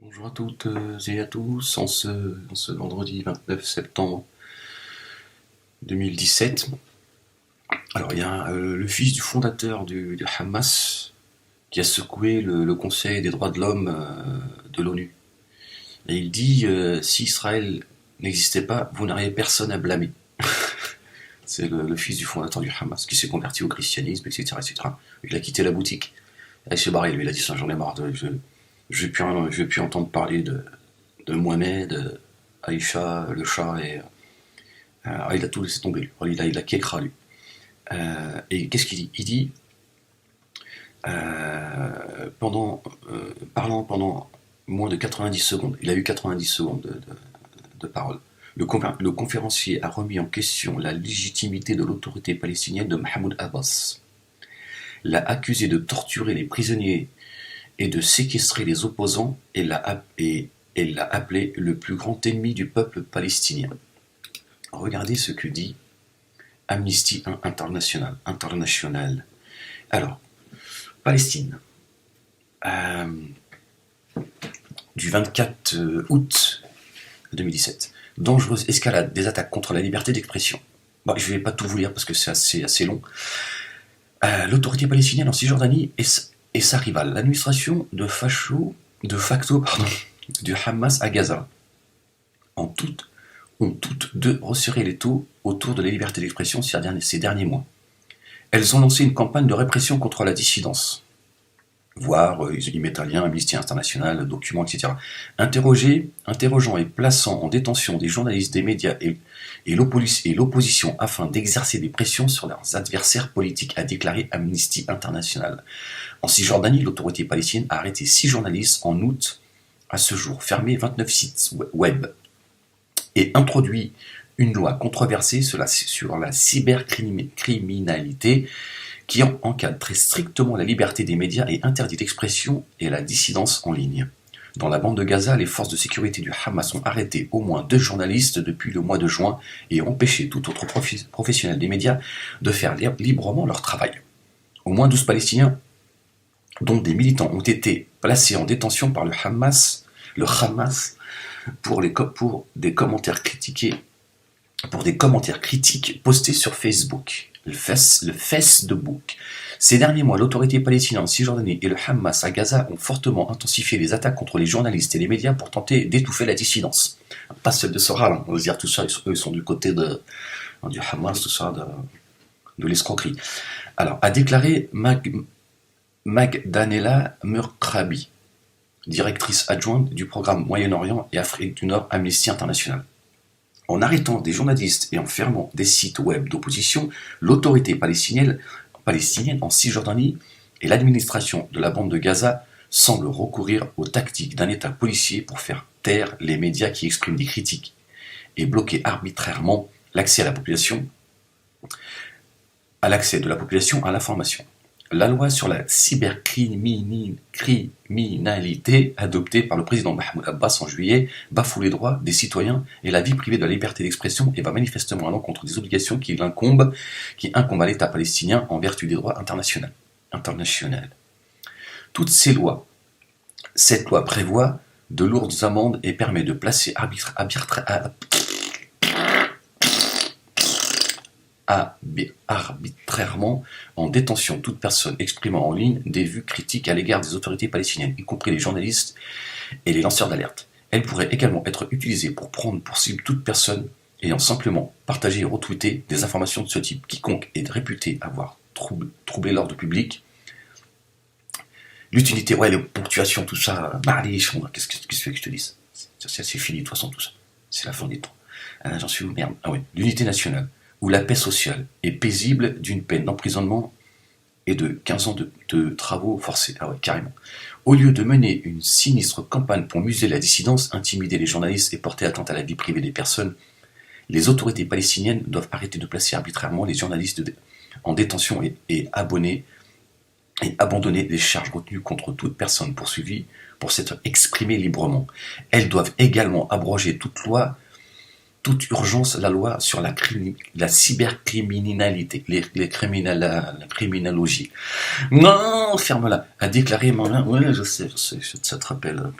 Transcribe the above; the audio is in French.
Bonjour à toutes et à tous, en ce vendredi 29 septembre 2017. Alors il y a le fils du fondateur du Hamas qui a secoué le Conseil des droits de l'homme de l'ONU. Et il dit si Israël n'existait pas, vous n'auriez personne à blâmer. C'est le fils du fondateur du Hamas qui s'est converti au christianisme, etc., etc. Il a quitté la boutique. Il s'est barré, lui, il a dit ça, j'en ai marre je vais plus entendre parler de Mohamed, Aïcha, le chat, et il a tout laissé tomber, lui. Il a kékra, lui. Et qu'est-ce qu'il dit? Il dit, parlant pendant moins de 90 secondes, il a eu 90 secondes de parole, le conférencier a remis en question la légitimité de l'autorité palestinienne de Mahmoud Abbas, l'a accusé de torturer les prisonniers et de séquestrer les opposants et l'a appelé le plus grand ennemi du peuple palestinien. Regardez ce que dit Amnesty International. Alors, Palestine, du 24 août 2017. Dangereuse escalade des attaques contre la liberté d'expression. Bon, je ne vais pas tout vous lire parce que c'est assez long. L'autorité palestinienne en Cisjordanie et sa rivale, l'administration de facto du Hamas à Gaza, ont toutes deux resserré les taux autour de la liberté d'expression ces derniers mois. Elles ont lancé une campagne de répression contre la dissidence. Voire, ils mettent un lien, Amnesty International, documents, etc. Interrogeant et plaçant en détention des journalistes, des médias et l'opposition afin d'exercer des pressions sur leurs adversaires politiques, a déclaré Amnesty International. En Cisjordanie, l'autorité palestinienne a arrêté 6 journalistes en août à ce jour, fermé 29 sites web et introduit une loi controversée sur la cybercriminalité qui encadre très strictement la liberté des médias et interdit l'expression et la dissidence en ligne. Dans la bande de Gaza, les forces de sécurité du Hamas ont arrêté au moins 2 journalistes depuis le mois de juin et empêché tout autre professionnel des médias de faire librement leur travail. Au moins 12 Palestiniens, dont des militants, ont été placés en détention par le Hamas pour des commentaires critiques postés sur Facebook. Le Facebook. Ces derniers mois, l'autorité palestinienne en Cisjordanie et le Hamas à Gaza ont fortement intensifié les attaques contre les journalistes et les médias pour tenter d'étouffer la dissidence. Pas celle de Soral, on va dire tout ça, ils sont du côté du Hamas, tout ça, de l'escroquerie. Alors, a déclaré Magdanela Murkrabi, directrice adjointe du programme Moyen-Orient et Afrique du Nord Amnesty International. En arrêtant des journalistes et en fermant des sites web d'opposition, l'autorité palestinienne en Cisjordanie et l'administration de la bande de Gaza semblent recourir aux tactiques d'un État policier pour faire taire les médias qui expriment des critiques et bloquer arbitrairement l'accès de la population à l'information. La loi sur la cybercriminalité adoptée par le président Mahmoud Abbas en juillet bafoue les droits des citoyens et la vie privée de la liberté d'expression et va manifestement à l'encontre des obligations qui incombent à l'État palestinien en vertu des droits internationaux. Cette loi prévoit de lourdes amendes et permet de placer arbitrairement en détention toute personne exprimant en ligne des vues critiques à l'égard des autorités palestiniennes, y compris les journalistes et les lanceurs d'alerte. Elle pourrait également être utilisée pour prendre pour cible toute personne ayant simplement partagé et retweeté des informations de ce type. Quiconque est réputé avoir troublé l'ordre public, l'utilité, les ponctuations, tout ça, qu'est-ce que tu veux que je te dise? C'est fini de toute façon tout ça. C'est la fin des temps. J'en suis où? Merde. L'unité nationale, où la paix sociale est paisible d'une peine d'emprisonnement et de 15 ans de travaux forcés. Carrément. Au lieu de mener une sinistre campagne pour museler la dissidence, intimider les journalistes et porter atteinte à la vie privée des personnes, les autorités palestiniennes doivent arrêter de placer arbitrairement les journalistes en détention et abandonner les charges retenues contre toute personne poursuivie pour s'être exprimée librement. Elles doivent également abroger toute loi toute urgence la loi sur la cybercriminalité, la criminologie. Non, ferme-la. A déclaré, ouais, je sais, ça te rappelle.